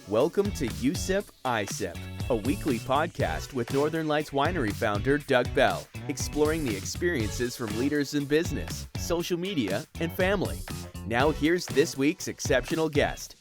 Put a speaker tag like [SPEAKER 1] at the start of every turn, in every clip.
[SPEAKER 1] Welcome to USIP ISIP, a weekly podcast with Northern Lights Winery founder Doug Bell, exploring the experiences from leaders in business, social media, and family. Now here's this week's exceptional guest.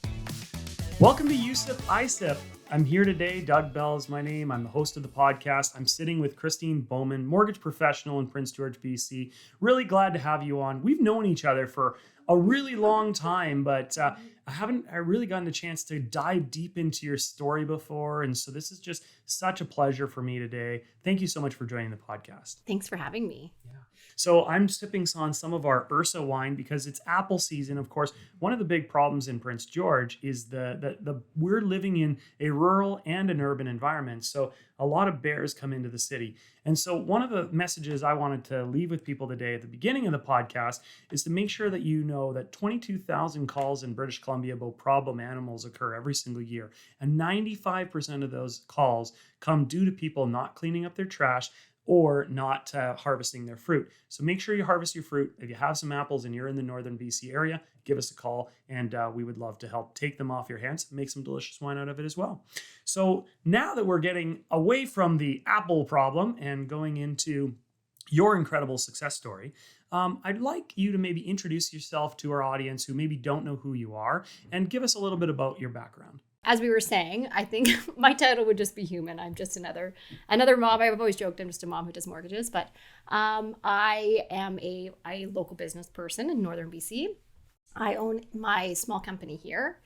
[SPEAKER 2] Welcome to USIP ISIP. I'm here today. Doug Bell is my name. I'm the host of the podcast. I'm sitting with Christine Bowman, mortgage professional in Prince George, BC. Really glad to have you on. We've known each other for a really long time, but I haven't really gotten a chance to dive deep into your story before. And so this is just such a pleasure for me today. Thank you so much for joining the podcast.
[SPEAKER 3] Thanks for having me.
[SPEAKER 2] Yeah. So I'm sipping on some of our Ursa wine because it's apple season. Of course, one of the big problems in Prince George is the we're living in a rural and an urban environment. So a lot of bears come into the city. And so one of the messages I wanted to leave with people today at the beginning of the podcast is to make sure that you know that 22,000 calls in British Columbia about problem animals occur every single year. And 95% of those calls come due to people not cleaning up their trash or not harvesting their fruit. So make sure you harvest your fruit. If you have some apples and you're in the northern BC area, give us a call and we would love to help take them off your hands and make some delicious wine out of it as well. So now that we're getting away from the apple problem and going into your incredible success story, I'd like you to maybe introduce yourself to our audience who maybe don't know who you are and give us a little bit about your background.
[SPEAKER 3] As we were saying, I think my title would just be human. I'm just another mom. I've always joked I'm just a mom who does mortgages, but I am a local business person in northern BC. I own my small company here,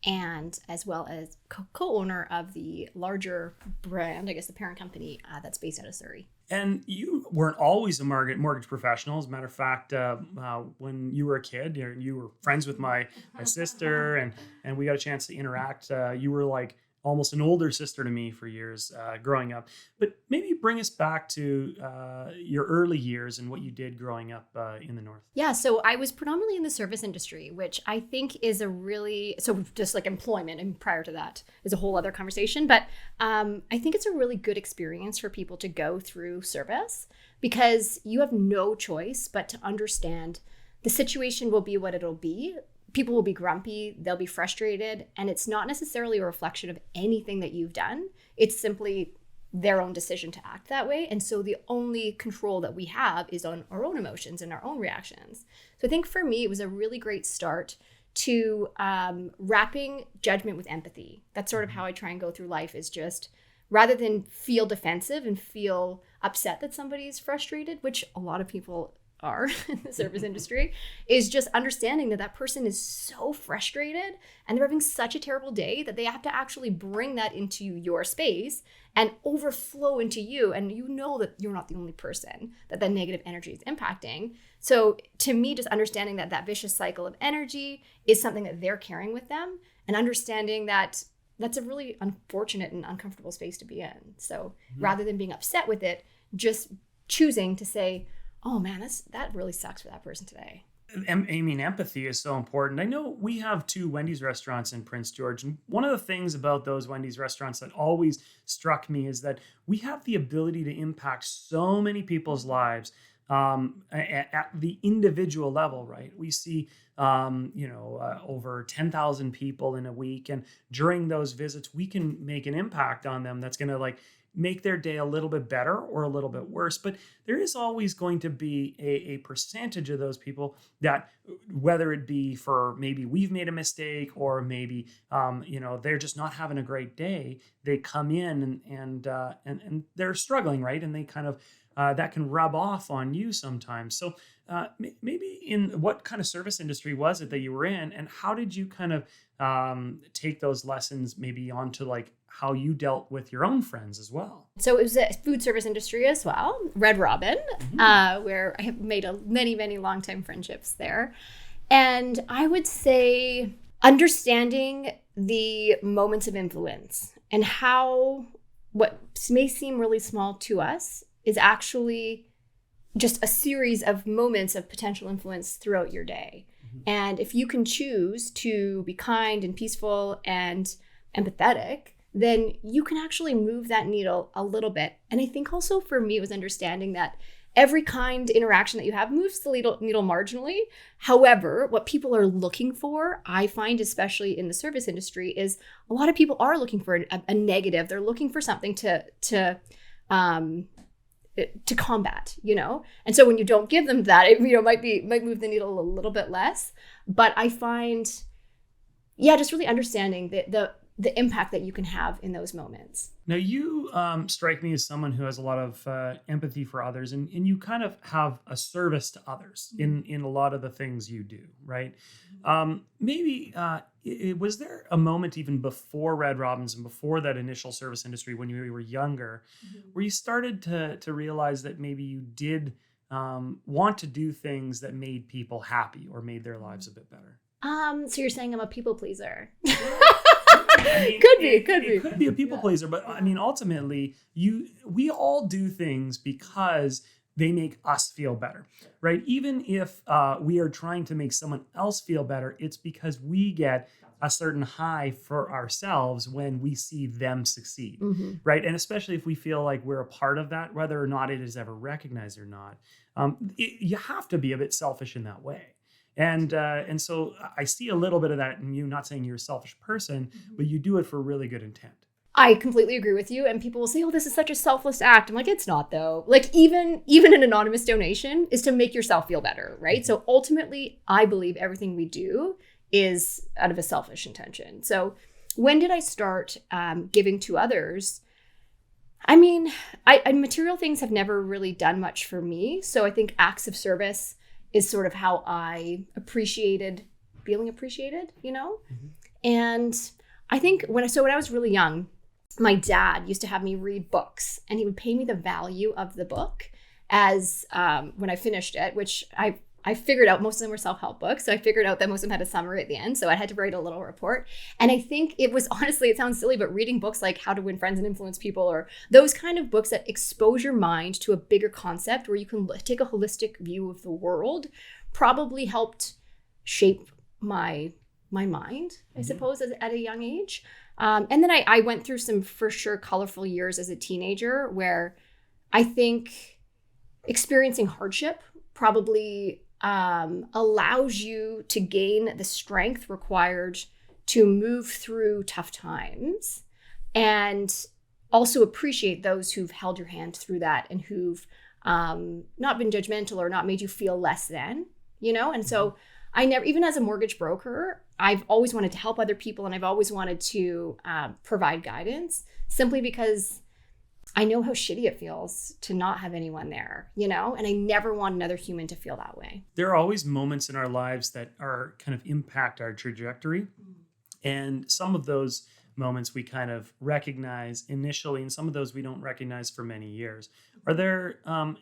[SPEAKER 3] and as well as co-owner of the larger brand, I guess the parent company that's based out of Surrey.
[SPEAKER 2] And you weren't always a mortgage professional. As a matter of fact, when you were a kid, you were friends with my sister, and we got a chance to interact. You were like almost an older sister to me for years growing up. But maybe bring us back to your early years and what you did growing up in the north.
[SPEAKER 3] Yeah, so I was predominantly in the service industry, which I think is just like employment, and prior to that is a whole other conversation. But I think it's a really good experience for people to go through service because you have no choice but to understand the situation will be what it'll be. People will be grumpy, they'll be frustrated, and it's not necessarily a reflection of anything that you've done. It's simply their own decision to act that way. And so the only control that we have is on our own emotions and our own reactions. So I think for me, it was a really great start to wrapping judgment with empathy. That's sort of how I try and go through life, is just rather than feel defensive and feel upset that somebody's frustrated, which a lot of people are in the service industry, is just understanding that person is so frustrated and they're having such a terrible day that they have to actually bring that into your space and overflow into you. And you know that you're not the only person that negative energy is impacting. So to me, just understanding that vicious cycle of energy is something that they're carrying with them, and understanding that that's a really unfortunate and uncomfortable space to be in. So rather than being upset with it, just choosing to say, oh man, that really sucks for that person today.
[SPEAKER 2] I mean, empathy is so important. I know we have 2 Wendy's restaurants in Prince George. And one of the things about those Wendy's restaurants that always struck me is that we have the ability to impact so many people's lives at the individual level, right? We see, over 10,000 people in a week. And during those visits, we can make an impact on them that's going to make their day a little bit better or a little bit worse. But there is always going to be a percentage of those people that, whether it be for maybe we've made a mistake or maybe, they're just not having a great day, they come in and they're struggling, right? And they kind of, that can rub off on you sometimes. So maybe in what kind of service industry was it that you were in, and how did you kind of take those lessons maybe onto how you dealt with your own friends as well?
[SPEAKER 3] So it was a food service industry as well, Red Robin, where I have made many, many long-time friendships there. And I would say understanding the moments of influence and how what may seem really small to us is actually just a series of moments of potential influence throughout your day. And if you can choose to be kind and peaceful and empathetic, then you can actually move that needle a little bit. And I think also for me, it was understanding that every kind interaction that you have moves the needle marginally. However, what people are looking for, I find, especially in the service industry, is a lot of people are looking for a negative. They're looking for something to combat, And so when you don't give them that, it might move the needle a little bit less. But I find, just really understanding the impact that you can have in those moments.
[SPEAKER 2] Now, you strike me as someone who has a lot of empathy for others, and you kind of have a service to others in a lot of the things you do, right? Was there a moment even before Red Robins and before that initial service industry when you were younger, where you started to realize that maybe you did want to do things that made people happy or made their lives a bit better?
[SPEAKER 3] So you're saying I'm a people pleaser?
[SPEAKER 2] Could be a people pleaser, but I mean, ultimately, we all do things because they make us feel better, right? Even if we are trying to make someone else feel better, it's because we get a certain high for ourselves when we see them succeed, right? And especially if we feel like we're a part of that, whether or not it is ever recognized or not, you have to be a bit selfish in that way. And so I see a little bit of that in you, not saying you're a selfish person, but you do it for really good intent.
[SPEAKER 3] I completely agree with you. And people will say, oh, this is such a selfless act. I'm like, it's not though. Like even an anonymous donation is to make yourself feel better, right? So ultimately, I believe everything we do is out of a selfish intention. So when did I start giving to others? I mean, material things have never really done much for me. So I think acts of service is sort of how I feeling appreciated, And I think when I was really young, my dad used to have me read books, and he would pay me the value of the book as when I finished it, which I figured out most of them were self-help books. So I figured out that most of them had a summary at the end. So I had to write a little report. And I think it was, honestly, it sounds silly, but reading books like How to Win Friends and Influence People, or those kind of books that expose your mind to a bigger concept where you can take a holistic view of the world, probably helped shape my mind, I suppose, at a young age. And then I went through some, for sure, colorful years as a teenager where I think experiencing hardship probably allows you to gain the strength required to move through tough times and also appreciate those who've held your hand through that and who've not been judgmental or not made you feel less than, And so I never, even as a mortgage broker, I've always wanted to help other people, and I've always wanted to provide guidance simply because I know how shitty it feels to not have anyone there, and I never want another human to feel that way.
[SPEAKER 2] There are always moments in our lives that are kind of impact our trajectory. And some of those moments we kind of recognize initially, and some of those we don't recognize for many years. Are there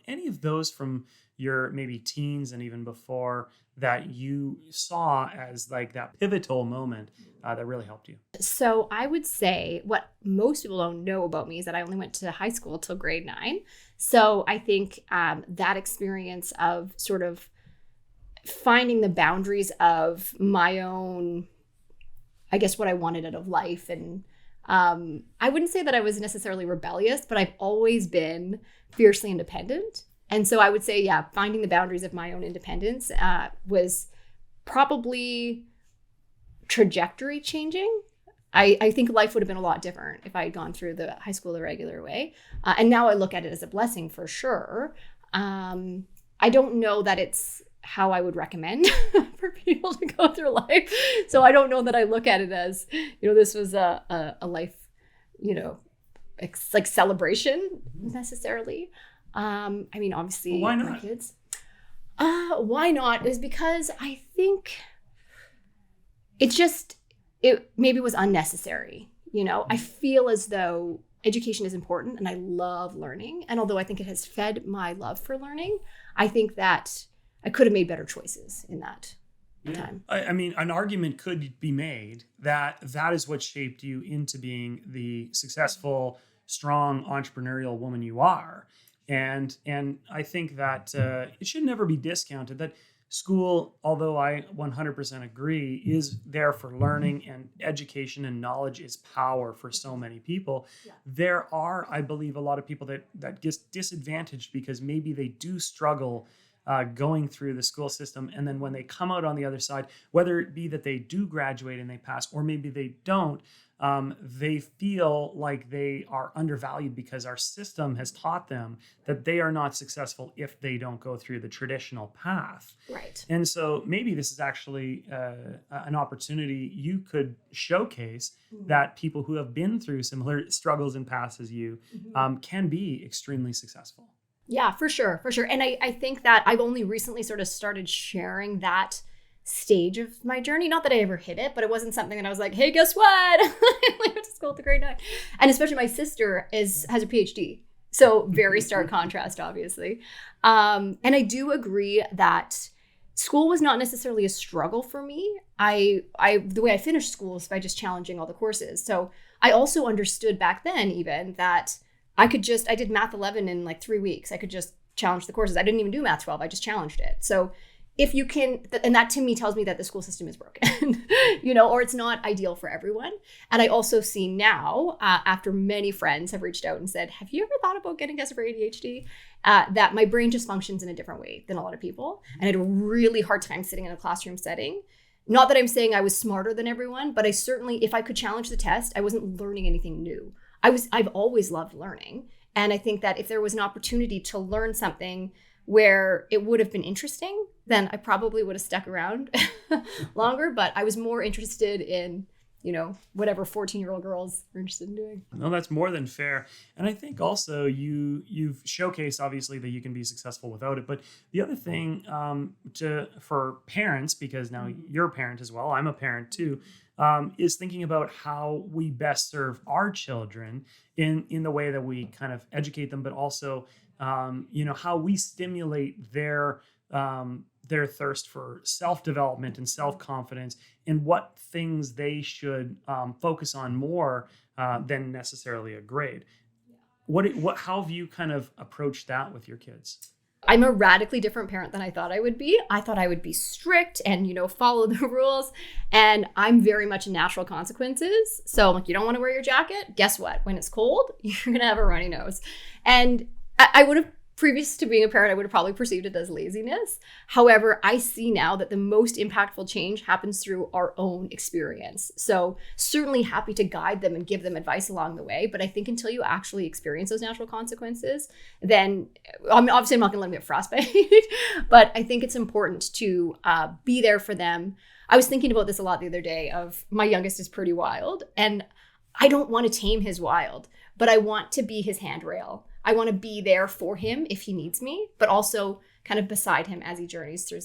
[SPEAKER 2] any of those from your maybe teens and even before that you saw as like that pivotal moment that really helped you?
[SPEAKER 3] So I would say what most people don't know about me is that I only went to high school till grade 9. So I think that experience of sort of finding the boundaries of my own, I guess, what I wanted out of life. And I wouldn't say that I was necessarily rebellious, but I've always been fiercely independent. And so I would say, finding the boundaries of my own independence was probably trajectory changing. I think life would have been a lot different if I had gone through the high school the regular way. And now I look at it as a blessing for sure. I don't know that it's how I would recommend for people to go through life. So I don't know that I look at it as, this was a life, like celebration necessarily. I mean, obviously,
[SPEAKER 2] why not?
[SPEAKER 3] My kids. Why not? Is because I think it maybe was unnecessary. I feel as though education is important, and I love learning. And although I think it has fed my love for learning, I think that I could have made better choices in that time.
[SPEAKER 2] I mean, an argument could be made that is what shaped you into being the successful, strong, entrepreneurial woman you are. And I think that it should never be discounted that school, although I 100% agree, is there for learning, and education and knowledge is power for so many people.
[SPEAKER 3] Yeah.
[SPEAKER 2] There are, I believe, a lot of people that get disadvantaged because maybe they do struggle going through the school system. And then when they come out on the other side, whether it be that they do graduate and they pass, or maybe they don't, they feel like they are undervalued because our system has taught them that they are not successful if they don't go through the traditional path.
[SPEAKER 3] Right.
[SPEAKER 2] And so maybe this is actually an opportunity you could showcase that people who have been through similar struggles and paths as you can be extremely successful.
[SPEAKER 3] Yeah, for sure. For sure. And I think that I've only recently sort of started sharing that stage of my journey. Not that I ever hit it, but it wasn't something that I was like, hey, guess what? I went to school at the grade 9. And especially my sister has a PhD. So very stark contrast, obviously. And I do agree that school was not necessarily a struggle for me. The way I finished school is by just challenging all the courses. So I also understood back then even that I did math 11 in like 3 weeks. I could just challenge the courses. I didn't even do math 12. I just challenged it. So if you can, and that to me tells me that the school system is broken, or it's not ideal for everyone. And I also see now, after many friends have reached out and said, have you ever thought about getting tested for ADHD? That my brain just functions in a different way than a lot of people. And I had a really hard time sitting in a classroom setting. Not that I'm saying I was smarter than everyone, but I certainly, if I could challenge the test, I wasn't learning anything new. I've always loved learning. And I think that if there was an opportunity to learn something where it would have been interesting, then I probably would have stuck around longer. But I was more interested in, whatever 14-year-old girls are interested in doing.
[SPEAKER 2] No, that's more than fair. And I think also you've showcased, obviously, that you can be successful without it. But the other thing for parents, because now you're a parent as well, I'm a parent too, is thinking about how we best serve our children in the way that we kind of educate them, but also, how we stimulate their thirst for self-development and self-confidence, and what things they should focus on more than necessarily a grade. How have you kind of approached that with your kids?
[SPEAKER 3] I'm a radically different parent than I thought I would be. I thought I would be strict and, follow the rules. And I'm very much natural consequences. So I'm like, you don't want to wear your jacket? Guess what? When it's cold, you're going to have a runny nose. And I would have, previous to being a parent, I would have probably perceived it as laziness. However, I see now that the most impactful change happens through our own experience. So certainly happy to guide them and give them advice along the way. But I think until you actually experience those natural consequences, then obviously I'm not going to let them get frostbite. But I think it's important to be there for them. I was thinking about this a lot the other day of my youngest is pretty wild. And I don't want to tame his wild, but I want to be his handrail. I want to be there for him if he needs me, but also kind of beside him as he journeys through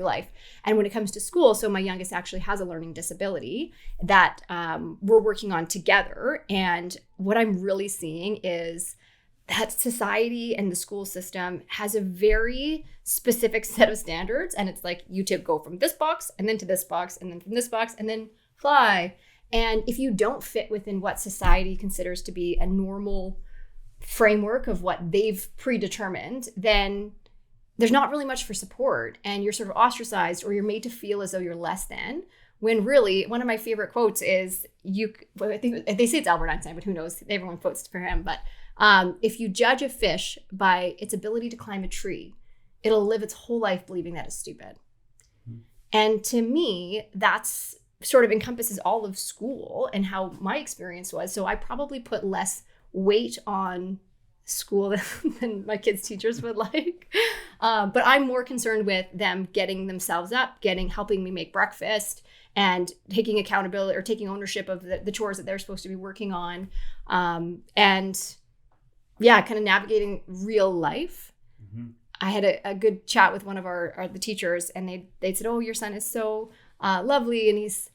[SPEAKER 3] life. And when it comes to school, so my youngest actually has a learning disability that we're working on together. And what I'm really seeing is that society and the school system has a very specific set of standards. And it's like, you go from this box and then to this box and then from this box and then fly. And if you don't fit within what society considers to be a normal framework of what they've predetermined, then there's not really much for support, and you're sort of ostracized, or you're made to feel as though you're less than, when really one of my favorite quotes is, I think they say it's Albert Einstein, but who knows, everyone quotes for him, but if you judge a fish by its ability to climb a tree, it'll live its whole life believing that it's stupid. And to me, that's sort of encompasses all of school and how my experience was. So I probably put less weight on school than my kids' teachers would like. But I'm more concerned with them getting themselves up, helping me make breakfast, and taking accountability or taking ownership of the chores that they're supposed to be working on. And yeah, kind of navigating real life. Mm-hmm. I had a good chat with one of the teachers, and they said, "Oh, your son is so lovely, and he's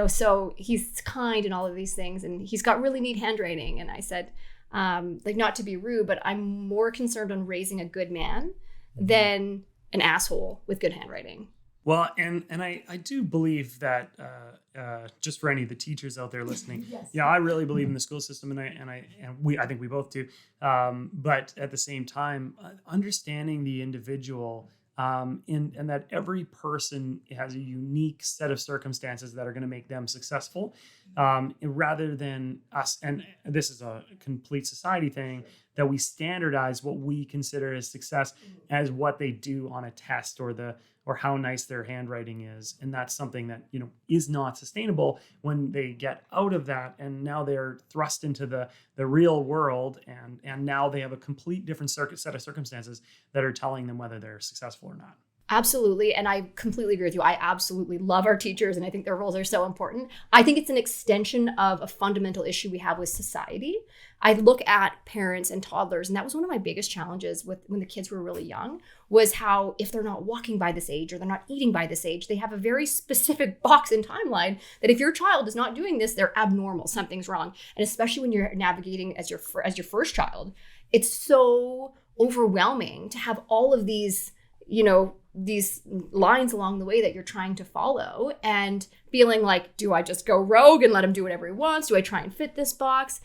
[SPEAKER 3] so he's kind and all of these things, and he's got really neat handwriting." And I said, not to be rude, but I'm more concerned on raising a good man than an asshole with good handwriting.
[SPEAKER 2] Well, and I do believe that just for any of the teachers out there listening,
[SPEAKER 3] yes.
[SPEAKER 2] Yeah, I really believe in the school system, and I think we both do. But at the same time, understanding the individual and that every person has a unique set of circumstances that are going to make them successful, rather than us. And this is a complete society thing, that we standardize what we consider as success as what they do on a test, or how nice their handwriting is. And that's something that, is not sustainable when they get out of that. And now they're thrust into the real world. And now they have a complete different set of circumstances that are telling them whether they're successful or not.
[SPEAKER 3] Absolutely. And I completely agree with you. I absolutely love our teachers, and I think their roles are so important. I think it's an extension of a fundamental issue we have with society. I look at parents and toddlers, and that was one of my biggest challenges when the kids were really young, was how if they're not walking by this age or they're not eating by this age, they have a very specific box and timeline that if your child is not doing this, they're abnormal, something's wrong. And especially when you're navigating as your first child, it's so overwhelming to have all of these these lines along the way that you're trying to follow, and feeling like, do I just go rogue and let him do whatever he wants? Do I try and fit this box?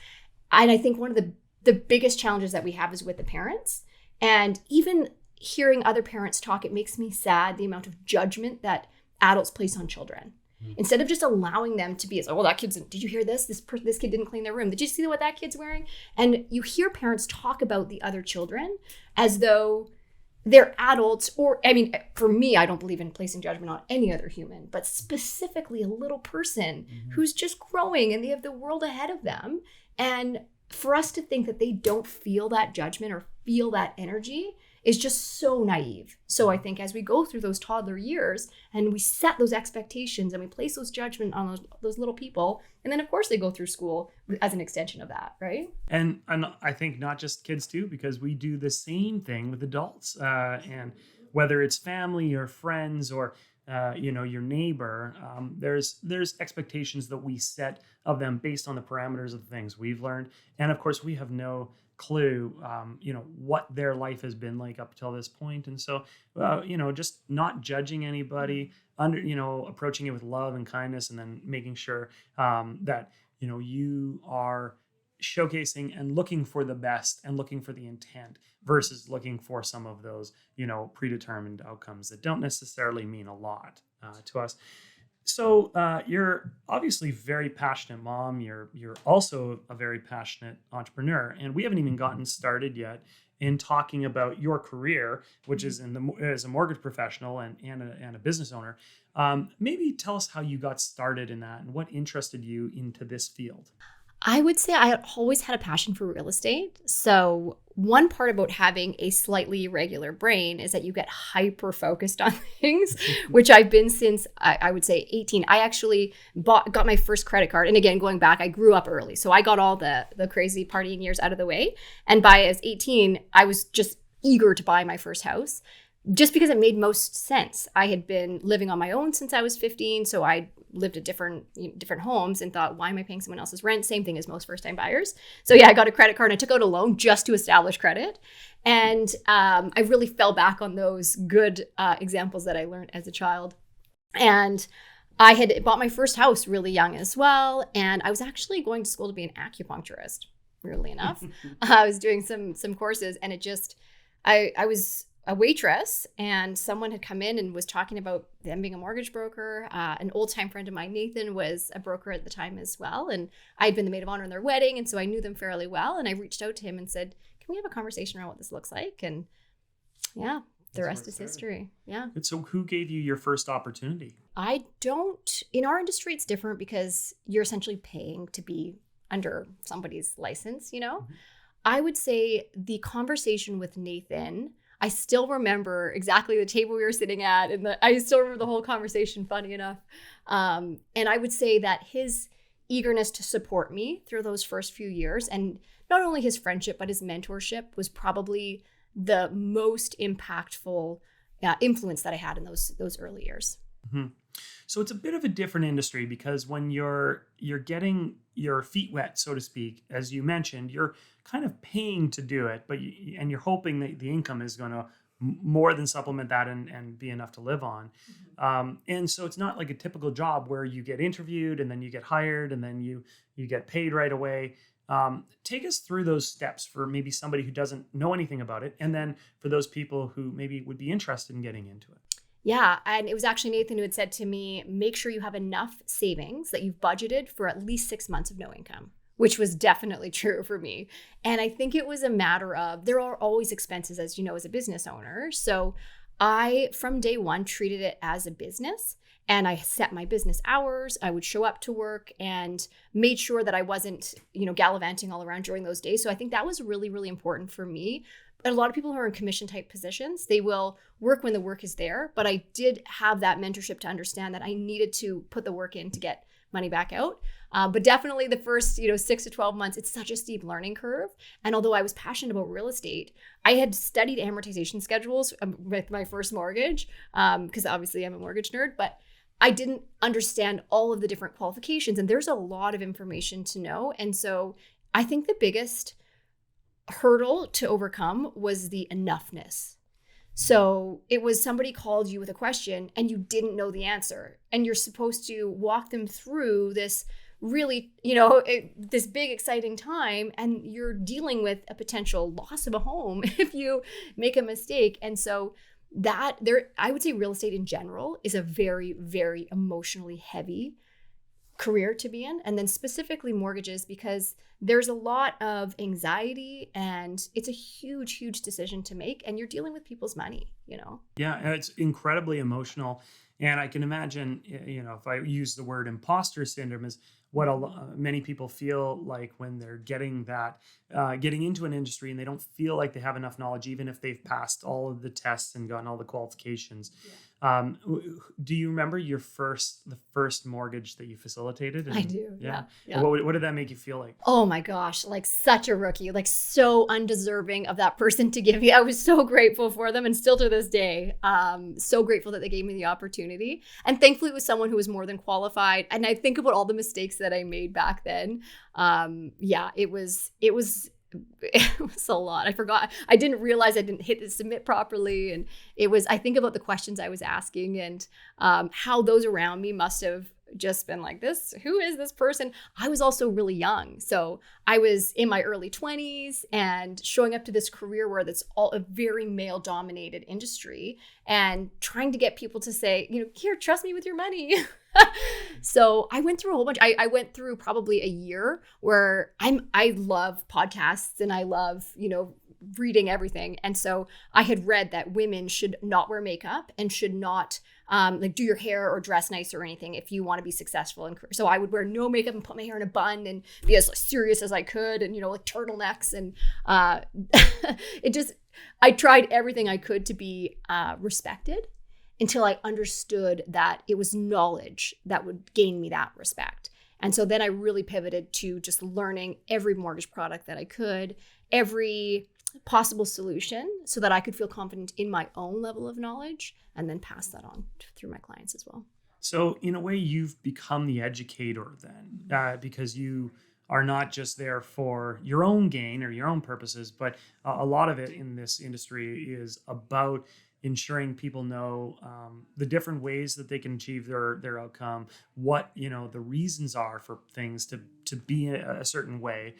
[SPEAKER 3] And I think one of the biggest challenges that we have is with the parents. And even hearing other parents talk, it makes me sad, the amount of judgment that adults place on children. Instead of just allowing them to be, oh, that kid's, did you hear this? This kid didn't clean their room. Did you see what that kid's wearing? And you hear parents talk about the other children as though they're adults, for me, I don't believe in placing judgment on any other human, but specifically a little person who's just growing and they have the world ahead of them. And for us to think that they don't feel that judgment or feel that energy is just so naive. So I think as we go through those toddler years and we set those expectations and we place those judgment on those little people, and then of course they go through school as an extension of that, right?
[SPEAKER 2] And I think not just kids too, because we do the same thing with adults, and whether it's family or friends or your neighbor, there's expectations that we set of them based on the parameters of the things we've learned, and of course we have no clue, what their life has been like up till this point. And so, just not judging anybody, approaching it with love and kindness, and then making sure that, you are showcasing and looking for the best and looking for the intent versus looking for some of those, predetermined outcomes that don't necessarily mean a lot to us. So you're obviously very passionate mom. You're also a very passionate entrepreneur, and we haven't even gotten started yet in talking about your career, which is as a mortgage professional and a business owner. Maybe tell us how you got started in that and what interested you into this field.
[SPEAKER 3] I would say I always had a passion for real estate. So one part about having a slightly irregular brain is that you get hyper focused on things, which I've been since I would say 18. I actually got my first credit card. And again, going back, I grew up early. So I got all the crazy partying years out of the way. And as 18, I was just eager to buy my first house, just because it made most sense. I had been living on my own since I was 15. So I lived at different homes and thought, why am I paying someone else's rent? Same thing as most first-time buyers. So yeah, I got a credit card and I took out a loan just to establish credit. And I really fell back on those good examples that I learned as a child. And I had bought my first house really young as well. And I was actually going to school to be an acupuncturist, weirdly enough. I was doing some courses, and I was a waitress, and someone had come in and was talking about them being a mortgage broker. An old-time friend of mine, Nathan, was a broker at the time as well, and I'd been the maid of honor in their wedding, and so I knew them fairly well. And I reached out to him and said, "Can we have a conversation around what this looks like?" And yeah, the rest is history. Yeah.
[SPEAKER 2] So who gave you your first opportunity?
[SPEAKER 3] In our industry, it's different because you're essentially paying to be under somebody's license. I would say the conversation with Nathan, I still remember exactly the table we were sitting at, and I still remember the whole conversation, funny enough. And I would say that his eagerness to support me through those first few years, and not only his friendship, but his mentorship, was probably the most impactful influence that I had in those early years.
[SPEAKER 2] Mm-hmm. So it's a bit of a different industry, because when you're getting your feet wet, so to speak, as you mentioned, you're kind of paying to do it, but you're hoping that the income is going to more than supplement that and be enough to live on. And so it's not like a typical job where you get interviewed and then you get hired and then you get paid right away. Take us through those steps for maybe somebody who doesn't know anything about it, and then for those people who maybe would be interested in getting into it.
[SPEAKER 3] Yeah. And it was actually Nathan who had said to me, make sure you have enough savings that you've budgeted for at least 6 months of no income, which was definitely true for me. And I think it was a matter of, there are always expenses, as you know, as a business owner. So I, from day one, treated it as a business. And I set my business hours. I would show up to work and made sure that I wasn't, gallivanting all around during those days. So I think that was really, really important for me. A lot of people who are in commission type positions, they will work when the work is there. But I did have that mentorship to understand that I needed to put the work in to get money back out. But definitely the first, 6 to 12 months, it's such a steep learning curve. And although I was passionate about real estate, I had studied amortization schedules with my first mortgage, because obviously I'm a mortgage nerd, but I didn't understand all of the different qualifications. And there's a lot of information to know. And so I think the biggest hurdle to overcome was the enoughness. So it was somebody called you with a question and you didn't know the answer. And you're supposed to walk them through this really, this big exciting time, and you're dealing with a potential loss of a home if you make a mistake. And so I would say real estate in general is a very, very emotionally heavy career to be in. And then specifically mortgages, because there's a lot of anxiety and it's a huge, huge decision to make. And you're dealing with people's money,
[SPEAKER 2] Yeah, it's incredibly emotional. And I can imagine, if I use the word imposter syndrome, is what many people feel like when they're getting into an industry and they don't feel like they have enough knowledge, even if they've passed all of the tests and gotten all the qualifications. Yeah. Do you remember the first mortgage that you facilitated?
[SPEAKER 3] I do. Yeah.
[SPEAKER 2] What did that make you feel like?
[SPEAKER 3] Oh my gosh, like such a rookie, like so undeserving of that person to give me. I was so grateful for them, and still to this day, so grateful that they gave me the opportunity. And thankfully it was someone who was more than qualified. And I think about all the mistakes that I made back then. It was a lot. I forgot. I didn't realize I didn't hit the submit properly. And I think about the questions I was asking and how those around me must have just been like, who is this person? I was also really young. So I was in my early 20s and showing up to this career where that's all a very male dominated industry, and trying to get people to say, here, trust me with your money. So I went through a whole bunch. I went through probably a year where I love podcasts and I love, reading everything. And so I had read that women should not wear makeup and should not do your hair or dress nice or anything if you want to be successful in career. So I would wear no makeup and put my hair in a bun and be as serious as I could, and like turtlenecks, and I tried everything I could to be respected, until I understood that it was knowledge that would gain me that respect. And so then I really pivoted to just learning every mortgage product that I could, every possible solution, so that I could feel confident in my own level of knowledge, and then pass that on through my clients as well.
[SPEAKER 2] So in a way, you've become the educator then, because you are not just there for your own gain or your own purposes, but a lot of it in this industry is about ensuring people know the different ways that they can achieve their outcome, what the reasons are for things to be a certain way.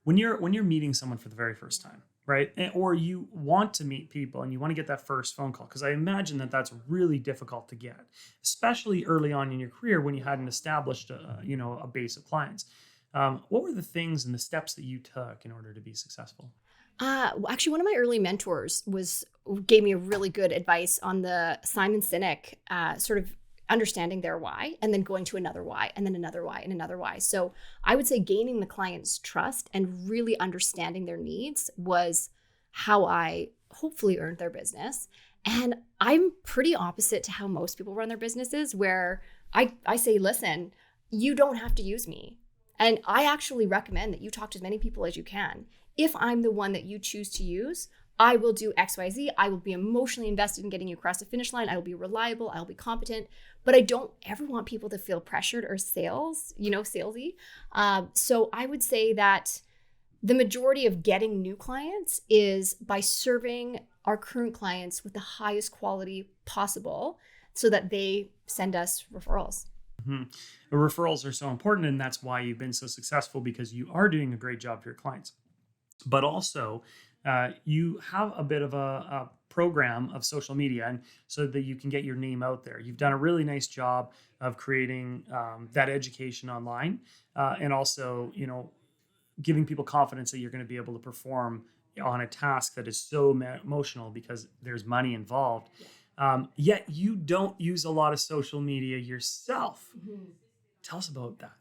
[SPEAKER 2] When you're meeting someone for the very first time, right, or you want to meet people and you want to get that first phone call, because I imagine that that's really difficult to get, especially early on in your career when you hadn't established a base of clients. What were the things and the steps that you took in order to be successful?
[SPEAKER 3] Actually, one of my early mentors gave me a really good advice on the Simon Sinek, sort of understanding their why, and then going to another why, and then another why, and another why. So I would say gaining the client's trust and really understanding their needs was how I hopefully earned their business. And I'm pretty opposite to how most people run their businesses, where I say, listen, you don't have to use me. And I actually recommend that you talk to as many people as you can. If I'm the one that you choose to use, I will do XYZ. I will be emotionally invested in getting you across the finish line. I will be reliable. I will be competent. But I don't ever want people to feel pressured or salesy. So I would say that the majority of getting new clients is by serving our current clients with the highest quality possible so that they send us referrals.
[SPEAKER 2] Mm-hmm. The referrals are so important, and that's why you've been so successful, because you are doing a great job for your clients. But also, you have a bit of a program of social media, and so that you can get your name out there. You've done a really nice job of creating that education online, and also, giving people confidence that you're going to be able to perform on a task that is so emotional because there's money involved. Yet you don't use a lot of social media yourself. Mm-hmm. Tell us about that.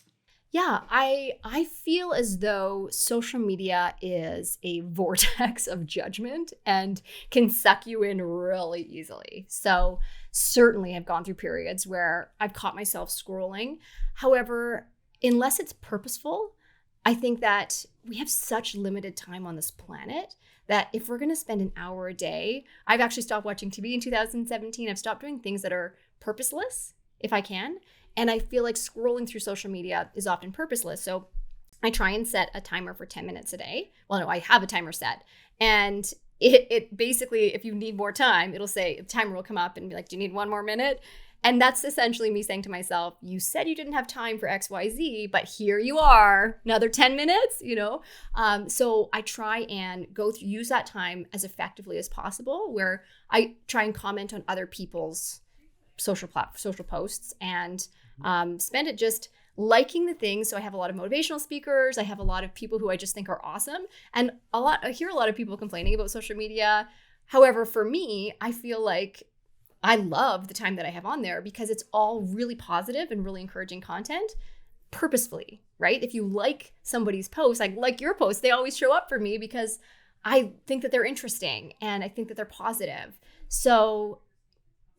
[SPEAKER 3] Yeah, I feel as though social media is a vortex of judgment and can suck you in really easily. So certainly I've gone through periods where I've caught myself scrolling. However, unless it's purposeful, I think that we have such limited time on this planet that if we're going to spend an hour a day, I've actually stopped watching TV in 2017. I've stopped doing things that are purposeless if I can. And I feel like scrolling through social media is often purposeless. So I try and set a timer for 10 minutes a day. Well, no, I have a timer set. And it basically, if you need more time, it'll say, the timer will come up and be like, do you need one more minute? And that's essentially me saying to myself, you said you didn't have time for XYZ, but here you are, another 10 minutes, So I try and use that time as effectively as possible, where I try and comment on other people's social posts and spend it just liking the things. So I have a lot of motivational speakers. I have a lot of people who I just think are awesome. And I hear a lot of people complaining about social media. However, for me, I feel like I love the time that I have on there because it's all really positive and really encouraging content purposefully, right? If you like somebody's post, like your post, they always show up for me because I think that they're interesting and I think that they're positive. So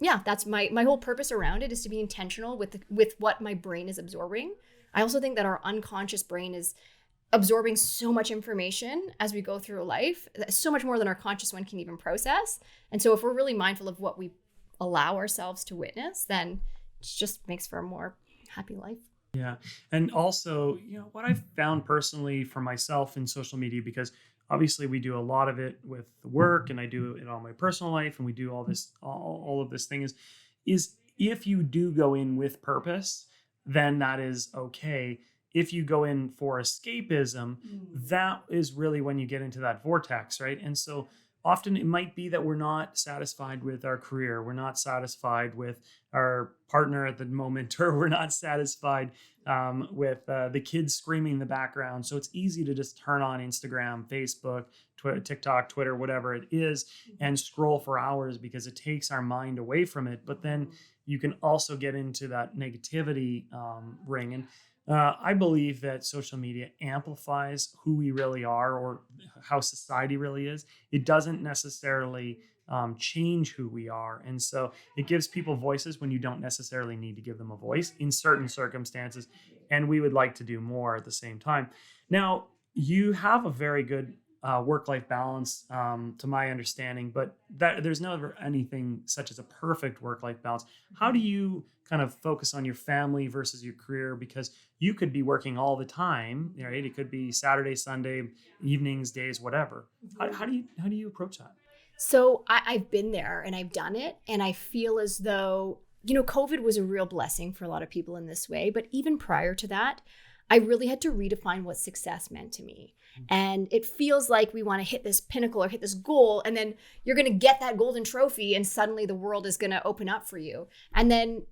[SPEAKER 3] yeah, that's my whole purpose around it, is to be intentional with what my brain is absorbing. I also think that our unconscious brain is absorbing so much information as we go through life, so much more than our conscious one can even process. And so if we're really mindful of what we allow ourselves to witness, then it just makes for a more happy life.
[SPEAKER 2] Yeah. And also, what I've found personally for myself in social media, because obviously we do a lot of it with work and I do it on my personal life and we do all of this thing is if you do go in with purpose, then that is okay. If you go in for escapism, that is really when you get into that vortex, right? And so often it might be that we're not satisfied with our career. We're not satisfied with our partner at the moment, or we're not satisfied with the kids screaming in the background. So it's easy to just turn on Instagram, Facebook, TikTok, Twitter, whatever it is, and scroll for hours because it takes our mind away from it. But then you can also get into that negativity ring. And I believe that social media amplifies who we really are or how society really is. It doesn't necessarily change who we are. And so it gives people voices when you don't necessarily need to give them a voice in certain circumstances. And we would like to do more at the same time. Now, you have a very good work-life balance, to my understanding, but that there's never anything such as a perfect work-life balance. How do you kind of focus on your family versus your career? Because you could be working all the time, right? It could be Saturday, Sunday, evenings, days, whatever. How do you approach that?
[SPEAKER 3] So I've been there and I've done it, and I feel as though, COVID was a real blessing for a lot of people in this way. But even prior to that, I really had to redefine what success meant to me. And it feels like we want to hit this pinnacle or hit this goal, and then you're going to get that golden trophy and suddenly the world is going to open up for you. And then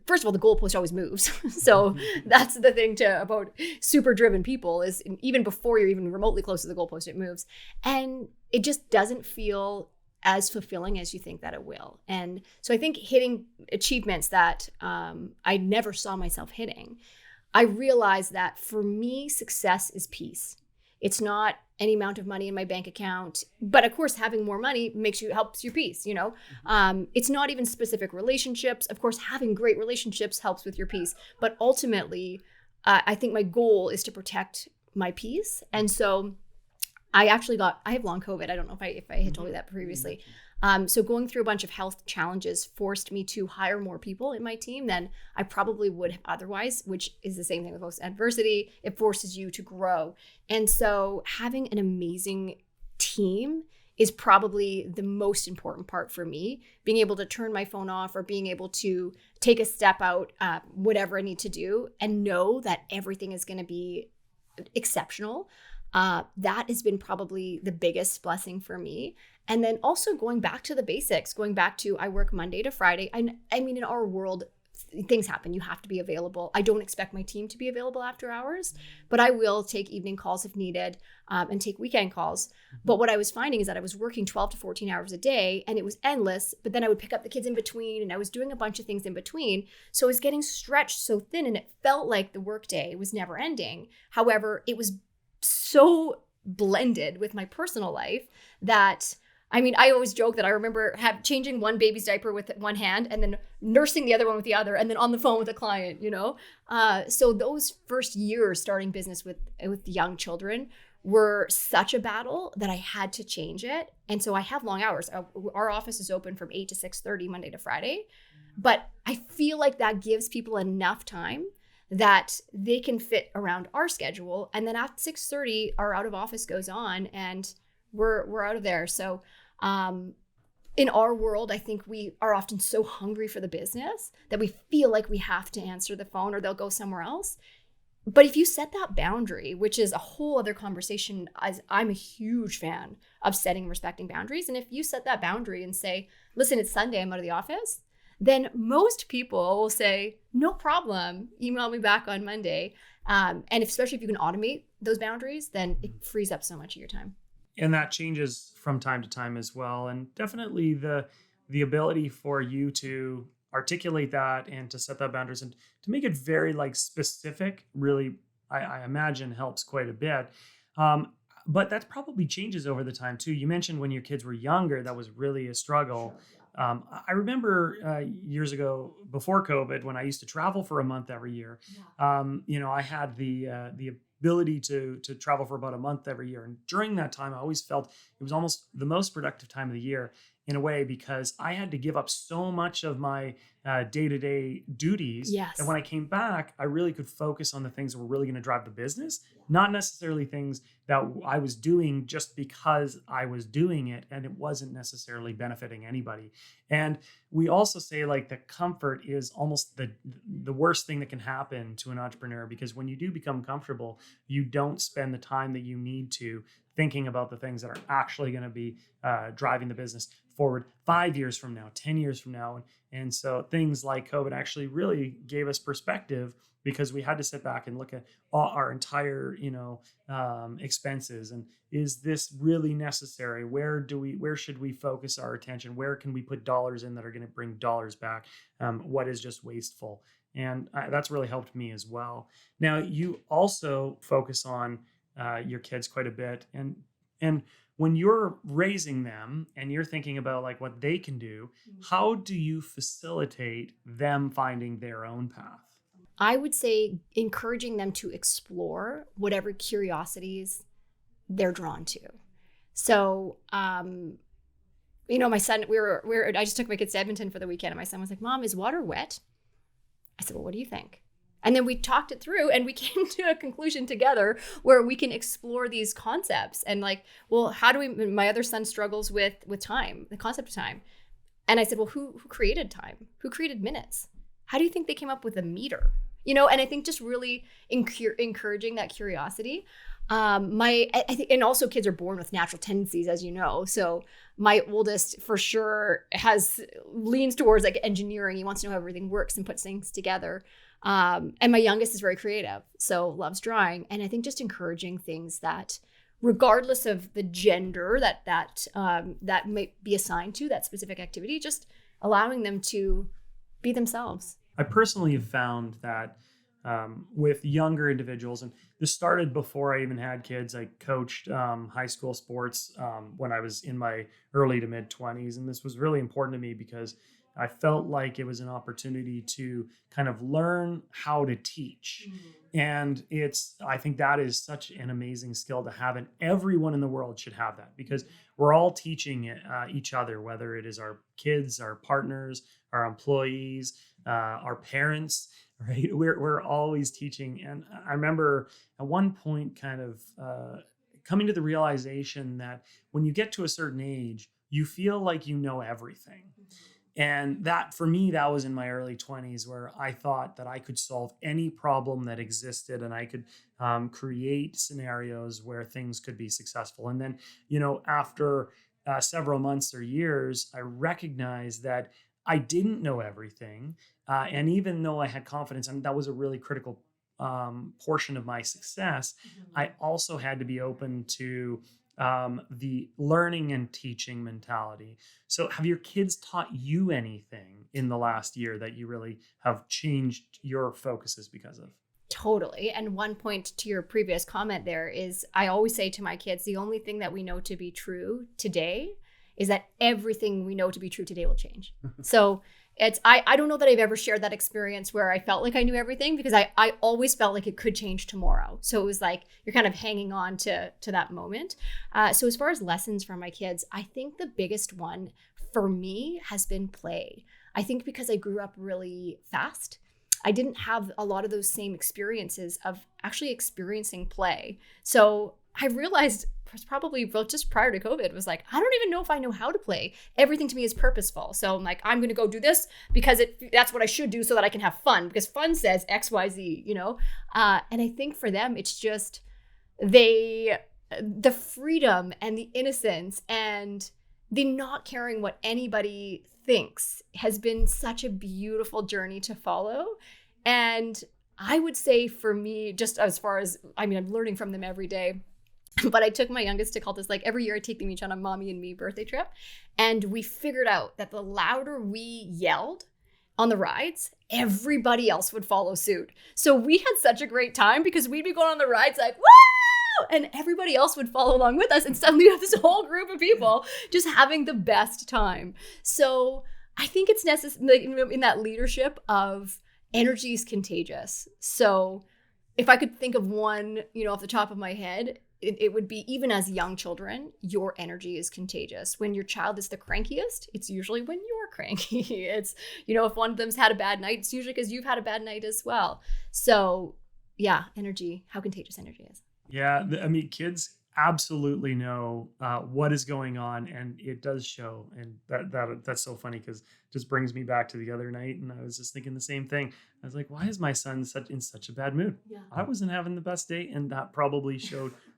[SPEAKER 3] first of all, the goalpost always moves. So that's the thing about super driven people, is even before you're even remotely close to the goalpost, it moves. And it just doesn't feel as fulfilling as you think that it will. And so I think hitting achievements that I never saw myself hitting, I realized that for me, success is peace. It's not any amount of money in my bank account, but of course, having more money helps your peace. It's not even specific relationships. Of course, having great relationships helps with your peace, but ultimately, I think my goal is to protect my peace. And so, I have long COVID. I don't know if I had told you that previously. So going through a bunch of health challenges forced me to hire more people in my team than I probably would have otherwise, which is the same thing with most adversity. It forces you to grow. And so having an amazing team is probably the most important part for me. Being able to turn my phone off or being able to take a step out, whatever I need to do, and know that everything is going to be exceptional. That has been probably the biggest blessing for me. And then also going back to the basics, going back to I work Monday to Friday. I mean, in our world, things happen. You have to be available. I don't expect my team to be available after hours, but I will take evening calls if needed, and take weekend calls. But what I was finding is that I was working 12 to 14 hours a day and it was endless, but then I would pick up the kids in between and I was doing a bunch of things in between. So I was getting stretched so thin and it felt like the workday was never ending. However, it was so blended with my personal life that I mean, I always joke that I remember changing one baby's diaper with one hand and then nursing the other one with the other and then on the phone with a client, you know? So those first years starting business with young children were such a battle that I had to change it. And so I have long hours. Our office is open from 8 to 6:30 Monday to Friday. But I feel like that gives people enough time that they can fit around our schedule. And then at 6:30, our out of office goes on and we're out of there. So in our world, I think we are often so hungry for the business that we feel like we have to answer the phone or they'll go somewhere else. But if you set that boundary, which is a whole other conversation, as I'm a huge fan of setting and respecting boundaries. And if you set that boundary and say, listen, it's Sunday, I'm out of the office, then most people will say, no problem, email me back on Monday. And especially if you can automate those boundaries, then it frees up so much of your time.
[SPEAKER 2] And that changes from time to time as well. And definitely the ability for you to articulate that and to set that boundaries and to make it very like specific, really, I imagine helps quite a bit. But that probably changes over the time too. You mentioned when your kids were younger, that was really a struggle. I remember years ago before COVID, when I used to travel for a month every year, I had the ability to travel for about a month every year. And during that time, I always felt it was almost the most productive time of the year in a way, because I had to give up so much of my day-to-day duties.
[SPEAKER 3] Yes.
[SPEAKER 2] And when I came back, I really could focus on the things that were really going to drive the business, not necessarily things that I was doing just because I was doing it and it wasn't necessarily benefiting anybody. And we also say like the comfort is almost the worst thing that can happen to an entrepreneur, because when you do become comfortable, you don't spend the time that you need to thinking about the things that are actually going to be driving the business forward 5 years from now, 10 years from now. And so things like COVID actually really gave us perspective, because we had to sit back and look at all our entire, expenses. And is this really necessary? Where should we focus our attention? Where can we put dollars in that are going to bring dollars back? What is just wasteful? And that's really helped me as well. Now, you also focus on your kids quite a bit. And when you're raising them and you're thinking about like what they can do, how do you facilitate them finding their own path?
[SPEAKER 3] I would say encouraging them to explore whatever curiosities they're drawn to. So, my son, I just took my kids to Edmonton for the weekend, and my son was like, Mom, is water wet? I said, well, what do you think? And then we talked it through and we came to a conclusion together where we can explore these concepts and like, well, my other son struggles with time, the concept of time. And I said, well, who created time? Who created minutes? How do you think they came up with a meter? And I think just really encouraging that curiosity. I think, and also kids are born with natural tendencies, as you know. So my oldest for sure leans towards like engineering. He wants to know how everything works and puts things together. And my youngest is very creative, so loves drawing. And I think just encouraging things that, regardless of the gender that might be assigned to that specific activity, just allowing them to be themselves.
[SPEAKER 2] I personally have found that with younger individuals, and this started before I even had kids. I coached high school sports when I was in my early to mid 20s. And this was really important to me because I felt like it was an opportunity to kind of learn how to teach. Mm-hmm. And I think that is such an amazing skill to have. And everyone in the world should have that, because we're all teaching each other, whether it is our kids, our partners, our employees, our parents, right? We're always teaching. And I remember at one point kind of coming to the realization that when you get to a certain age, you feel like you know everything. And that, for me, that was in my early 20s, where I thought that I could solve any problem that existed, and I could create scenarios where things could be successful. And then, after several months or years, I recognized that I didn't know everything. And even though I had confidence, and that was a really critical portion of my success, I also had to be open to the learning and teaching mentality. So have your kids taught you anything in the last year that you really have changed your focuses because of?
[SPEAKER 3] Totally. And one point to your previous comment there is, I always say to my kids, the only thing that we know to be true today is that everything we know to be true today will change. So I don't know that I've ever shared that experience where I felt like I knew everything, because I always felt like it could change tomorrow. So it was like you're kind of hanging on to that moment. So as far as lessons from my kids, I think the biggest one for me has been play. I think because I grew up really fast, I didn't have a lot of those same experiences of actually experiencing play. So I realized probably just prior to COVID was like, I don't even know if I know how to play. Everything to me is purposeful. So I'm like, I'm going to go do this because that's what I should do so that I can have fun, because fun says X, Y, Z, and I think for them, it's just the freedom and the innocence and the not caring what anybody thinks has been such a beautiful journey to follow. And I would say for me, just as far as, I'm learning from them every day. But I took my youngest to Cultus. Like every year I take them each on a mommy and me birthday trip. And we figured out that the louder we yelled on the rides, everybody else would follow suit. So we had such a great time because we'd be going on the rides like, woo! And everybody else would follow along with us. And suddenly you have this whole group of people just having the best time. So I think it's necessary in that leadership of energy is contagious. So if I could think of one, off the top of my head, it would be, even as young children, your energy is contagious. When your child is the crankiest, it's usually when you're cranky. It's, if one of them's had a bad night, it's usually because you've had a bad night as well. So yeah, energy, how contagious energy is.
[SPEAKER 2] Yeah, kids absolutely know what is going on, and it does show. And that's so funny, because it just brings me back to the other night, and I was just thinking the same thing. I was like, why is my son in such a bad mood?
[SPEAKER 3] Yeah.
[SPEAKER 2] I wasn't having the best day, and that probably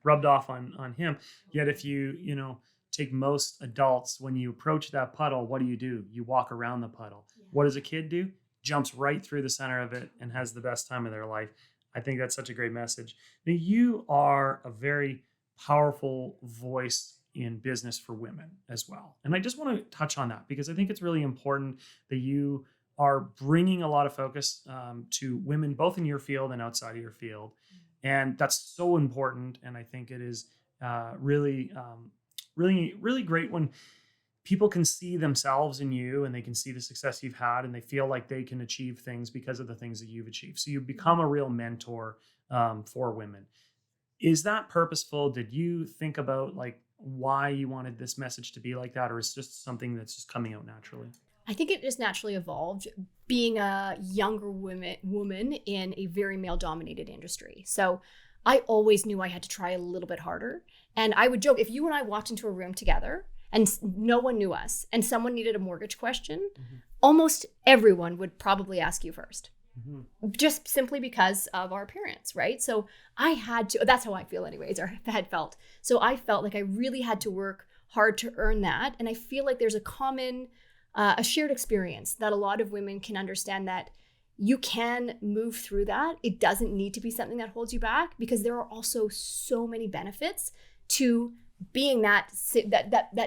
[SPEAKER 2] rubbed off on him. Yet if you take most adults, when you approach that puddle, what do? You walk around the puddle. Yeah. What does a kid do? Jumps right through the center of it and has the best time of their life. I think that's such a great message. Now, you are a very powerful voice in business for women as well. And I just want to touch on that, because I think it's really important that you are bringing a lot of focus to women, both in your field and outside of your field. And that's so important. And I think it is really great when people can see themselves in you, and they can see the success you've had, and they feel like they can achieve things because of the things that you've achieved. So you become a real mentor for women. Is that purposeful? Did you think about why you wanted this message to be like that, or is it just something that's just coming out naturally?
[SPEAKER 3] I think it just naturally evolved, being a younger woman in a very male-dominated industry. So I always knew I had to try a little bit harder. And I would joke, if you and I walked into a room together and no one knew us and someone needed a mortgage question, almost everyone would probably ask you first. Just simply because of our appearance, right? So I had to, that's how I feel anyways, or had felt. So I felt like I really had to work hard to earn that. And I feel like there's a shared experience that a lot of women can understand, that you can move through that. It doesn't need to be something that holds you back, because there are also so many benefits to being that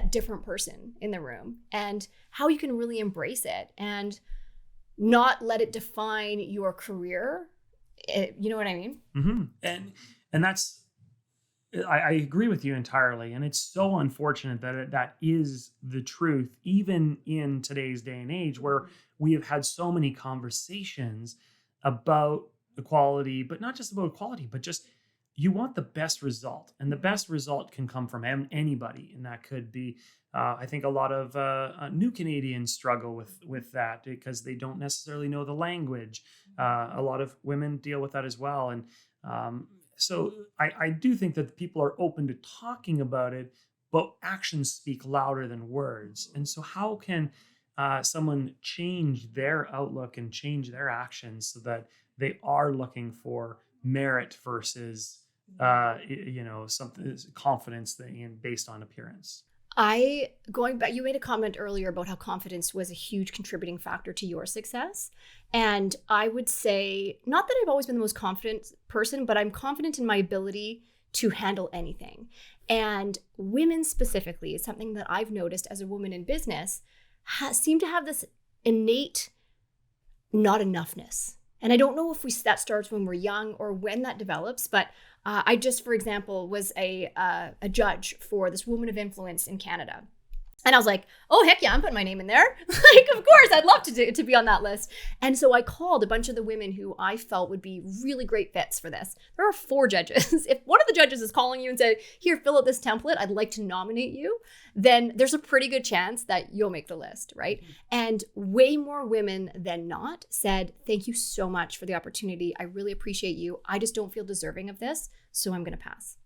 [SPEAKER 3] different person in the room, and how you can really embrace it and not let it define your career. You know what I mean?
[SPEAKER 2] Mm-hmm. And that's, I agree with you entirely. And it's so unfortunate that that is the truth, even in today's day and age, where we have had so many conversations about equality, but not just about equality, but just you want the best result. And the best result can come from anybody. And that could be, I think a lot of new Canadians struggle with that because they don't necessarily know the language. A lot of women deal with that as well. And so I do think that people are open to talking about it, but actions speak louder than words. And so, how can someone change their outlook and change their actions so that they are looking for merit versus, something confidence thing based on appearance?
[SPEAKER 3] Going back, you made a comment earlier about how confidence was a huge contributing factor to your success. And I would say, not that I've always been the most confident person, but I'm confident in my ability to handle anything. And women specifically is something that I've noticed as a woman in business seem to have this innate not enoughness. And I don't know if that starts when we're young or when that develops, but I just, for example, was a judge for this Woman of Influence in Canada. And I was like, oh, heck yeah, I'm putting my name in there. Like, of course, I'd love to be on that list. And so I called a bunch of the women who I felt would be really great fits for this. There are 4 judges. If one of the judges is calling you and said, here, fill out this template, I'd like to nominate you, then there's a pretty good chance that you'll make the list, right? Mm-hmm. And way more women than not said, thank you so much for the opportunity. I really appreciate you. I just don't feel deserving of this, so I'm going to pass.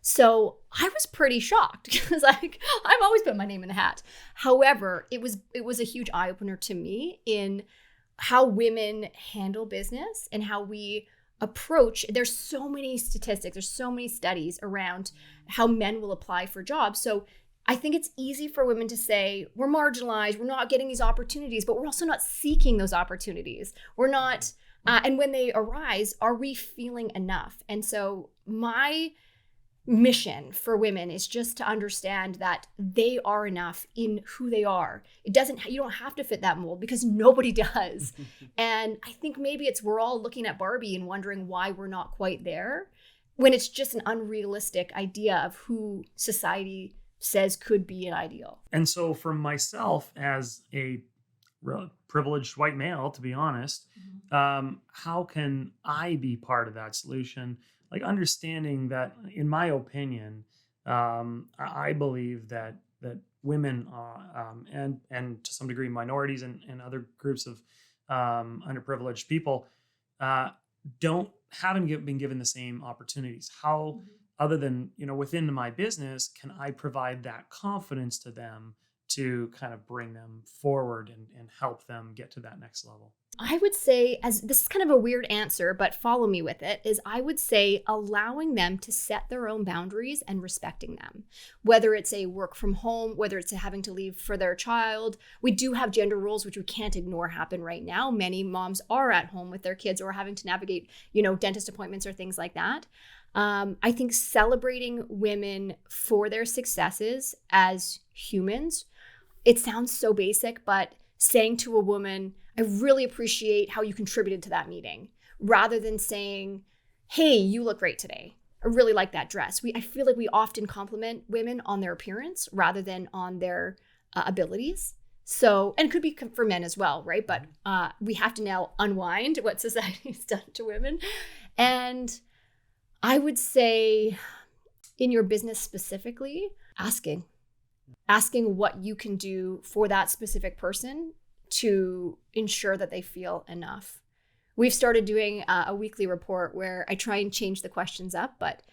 [SPEAKER 3] So I was pretty shocked because I've always put my name in the hat. However, it was a huge eye opener to me in how women handle business and how we approach. There's so many statistics, there's so many studies around how men will apply for jobs. So I think it's easy for women to say, we're marginalized, we're not getting these opportunities, but we're also not seeking those opportunities. We're not, and when they arise, are we feeling enough? And so my mission for women is just to understand that they are enough in who they are. You don't have to fit that mold because nobody does. And I think maybe we're all looking at Barbie and wondering why we're not quite there when it's just an unrealistic idea of who society says could be an ideal.
[SPEAKER 2] And so for myself as a privileged white male, to be honest, how can I be part of that solution? Like understanding that, in my opinion, I believe that women and to some degree minorities and other groups of underprivileged people haven't been given the same opportunities. How, other than within my business, can I provide that confidence to them to kind of bring them forward and help them get to that next level?
[SPEAKER 3] I would say, as this is kind of a weird answer, but follow me with it, is I would say allowing them to set their own boundaries and respecting them. Whether it's a work from home, whether it's having to leave for their child. We do have gender roles, which we can't ignore happen right now. Many moms are at home with their kids or having to navigate, dentist appointments or things like that. I think celebrating women for their successes as humans, it sounds so basic, but saying to a woman, I really appreciate how you contributed to that meeting, rather than saying, hey, you look great today. I really like that dress. I feel like we often compliment women on their appearance rather than on their abilities. So, and it could be for men as well, right? But we have to now unwind what society's done to women. And I would say in your business specifically, asking what you can do for that specific person to ensure that they feel enough. We've started doing a weekly report where I try and change the questions up, but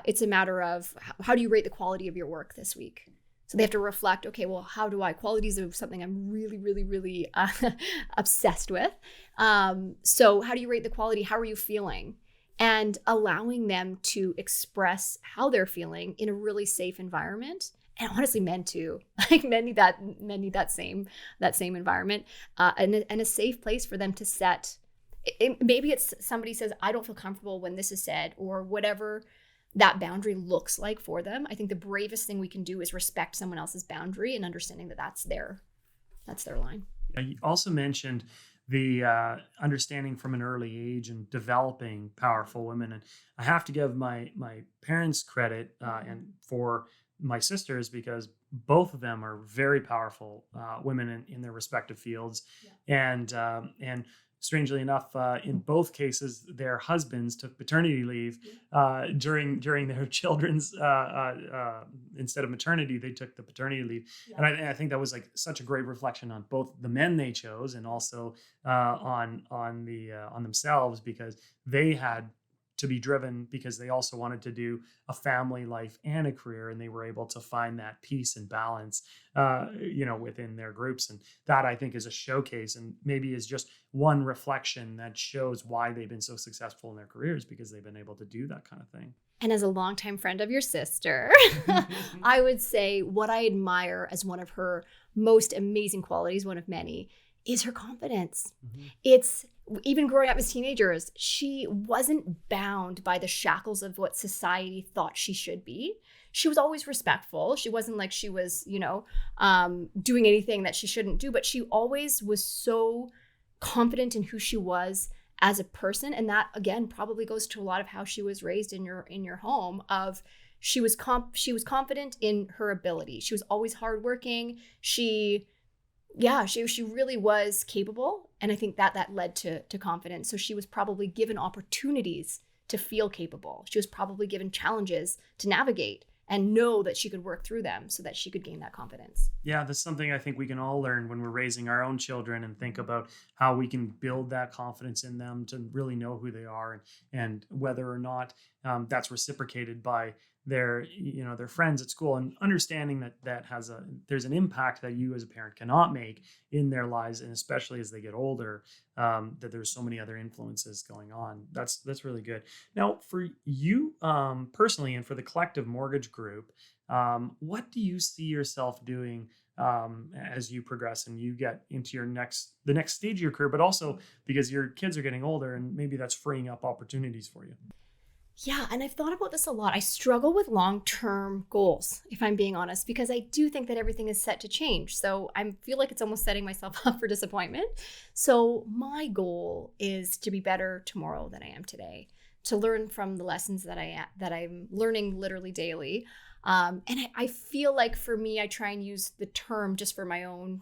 [SPEAKER 3] it's a matter of how do you rate the quality of your work this week? So they have to reflect, okay, well, quality is something I'm really, really, really obsessed with. So how do you rate the quality? How are you feeling? And allowing them to express how they're feeling in a really safe environment. And honestly, men too. Like men need that same environment, and a safe place for them to set. Maybe it's somebody says, I don't feel comfortable when this is said, or whatever that boundary looks like for them. I think the bravest thing we can do is respect someone else's boundary and understanding that that's their line.
[SPEAKER 2] You also mentioned the understanding from an early age and developing powerful women, and I have to give my parents credit and for my sisters, because both of them are very powerful women in their respective fields. Yeah. And strangely enough, in both cases, their husbands took paternity leave during their children's instead of maternity, they took the paternity leave. Yeah. And I think that was like such a great reflection on both the men they chose and also on themselves, because they had to be driven because they also wanted to do a family life and a career, and they were able to find that peace and balance, within their groups. And that, I think, is a showcase, and maybe is just one reflection that shows why they've been so successful in their careers, because they've been able to do that kind of thing.
[SPEAKER 3] And as a longtime friend of your sister, I would say what I admire as one of her most amazing qualities, one of many, is her confidence. Mm-hmm. It's even growing up as teenagers, she wasn't bound by the shackles of what society thought she should be. She was always respectful. She wasn't like she was, doing anything that she shouldn't do, but she always was so confident in who she was as a person. And that, again, probably goes to a lot of how she was raised in your home. Of she was confident in her ability. She was always hardworking. She really was capable. And I think that led to confidence. So she was probably given opportunities to feel capable. She was probably given challenges to navigate and know that she could work through them so that she could gain that confidence.
[SPEAKER 2] Yeah, that's something I think we can all learn when we're raising our own children, and think about how we can build that confidence in them to really know who they are, and whether or not that's reciprocated by their friends at school, and understanding that there's an impact that you as a parent cannot make in their lives, and especially as they get older, that there's so many other influences going on. That's really good. Now, for you personally, and for the Collective Mortgage Group, what do you see yourself doing as you progress and you get into the next stage of your career, but also because your kids are getting older, and maybe that's freeing up opportunities for you?
[SPEAKER 3] Yeah, and I've thought about this a lot. I struggle with long-term goals, if I'm being honest, because I do think that everything is set to change. So I feel like it's almost setting myself up for disappointment. So my goal is to be better tomorrow than I am today, to learn from the lessons that I'm learning literally daily. And I feel like for me, I try and use the term just for my own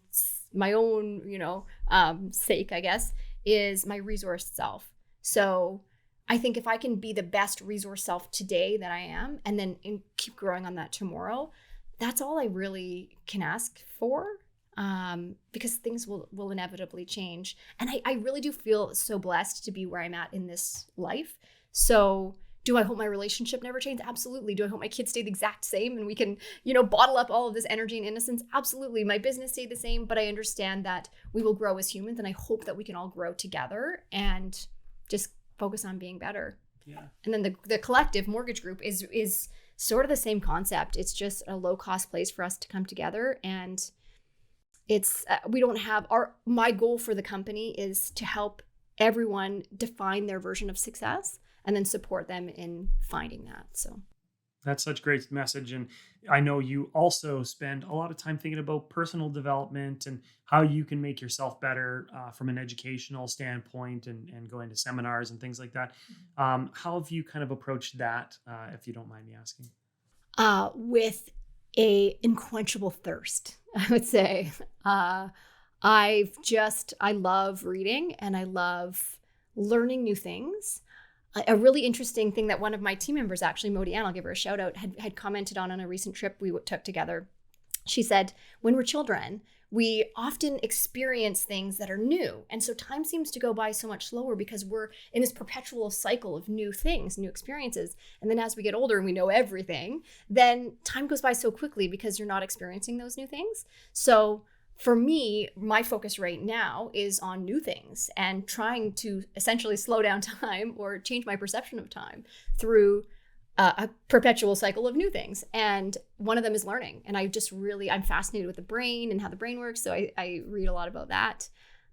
[SPEAKER 3] sake, I guess, is my resource self. So I think if I can be the best resource self today that I am, and then keep growing on that tomorrow, that's all I really can ask for, because things will inevitably change. And I really do feel so blessed to be where I'm at in this life. So do I hope my relationship never changes? Absolutely. Do I hope my kids stay the exact same and we can, bottle up all of this energy and innocence? Absolutely. My business stayed the same, but I understand that we will grow as humans, and I hope that we can all grow together and just focus on being better.
[SPEAKER 2] Yeah.
[SPEAKER 3] And then the Collective Mortgage Group is sort of the same concept. It's just a low cost place for us to come together, and it's my goal for the company is to help everyone define their version of success and then support them in finding that. So
[SPEAKER 2] that's such a great message. And I know you also spend a lot of time thinking about personal development and how you can make yourself better from an educational standpoint, and going to seminars and things like that. How have you kind of approached that, if you don't mind me asking?
[SPEAKER 3] With a unquenchable thirst, I would say. I love reading, and I love learning new things. A really interesting thing that one of my team members, actually, Modianne, I'll give her a shout out, had commented on a recent trip we took together. She said, when we're children, we often experience things that are new. And so time seems to go by so much slower because we're in this perpetual cycle of new things, new experiences. And then as we get older and we know everything, then time goes by so quickly because you're not experiencing those new things. So for me, my focus right now is on new things and trying to essentially slow down time or change my perception of time through a perpetual cycle of new things. And one of them is learning. And I'm fascinated with the brain and how the brain works. So I read a lot about that.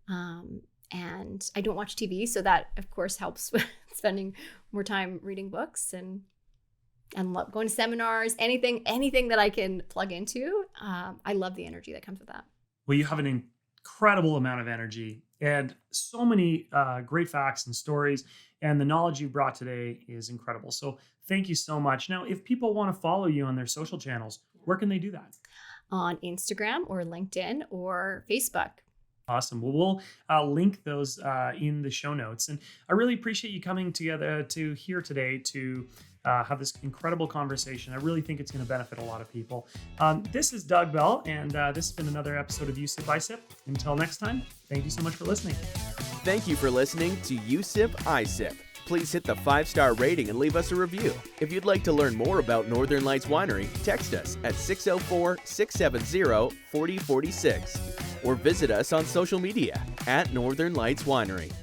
[SPEAKER 3] And I don't watch TV. So that, of course, helps with spending more time reading books and going to seminars, anything that I can plug into. I love the energy that comes with that.
[SPEAKER 2] Well, you have an incredible amount of energy and so many great facts and stories, and the knowledge you brought today is incredible. So thank you so much. Now, if people want to follow you on their social channels, where can they do that?
[SPEAKER 3] On Instagram or LinkedIn or Facebook.
[SPEAKER 2] Awesome. Well, we'll link those in the show notes. And I really appreciate you coming together to here today to have this incredible conversation. I really think it's going to benefit a lot of people. This is Doug Bell, and this has been another episode of USIP iSIP. Until next time, thank you so much for listening.
[SPEAKER 1] Thank you for listening to USIP iSIP. Please hit the 5-star rating and leave us a review. If you'd like to learn more about Northern Lights Winery, text us at 604-670-4046 or visit us on social media at Northern Lights Winery.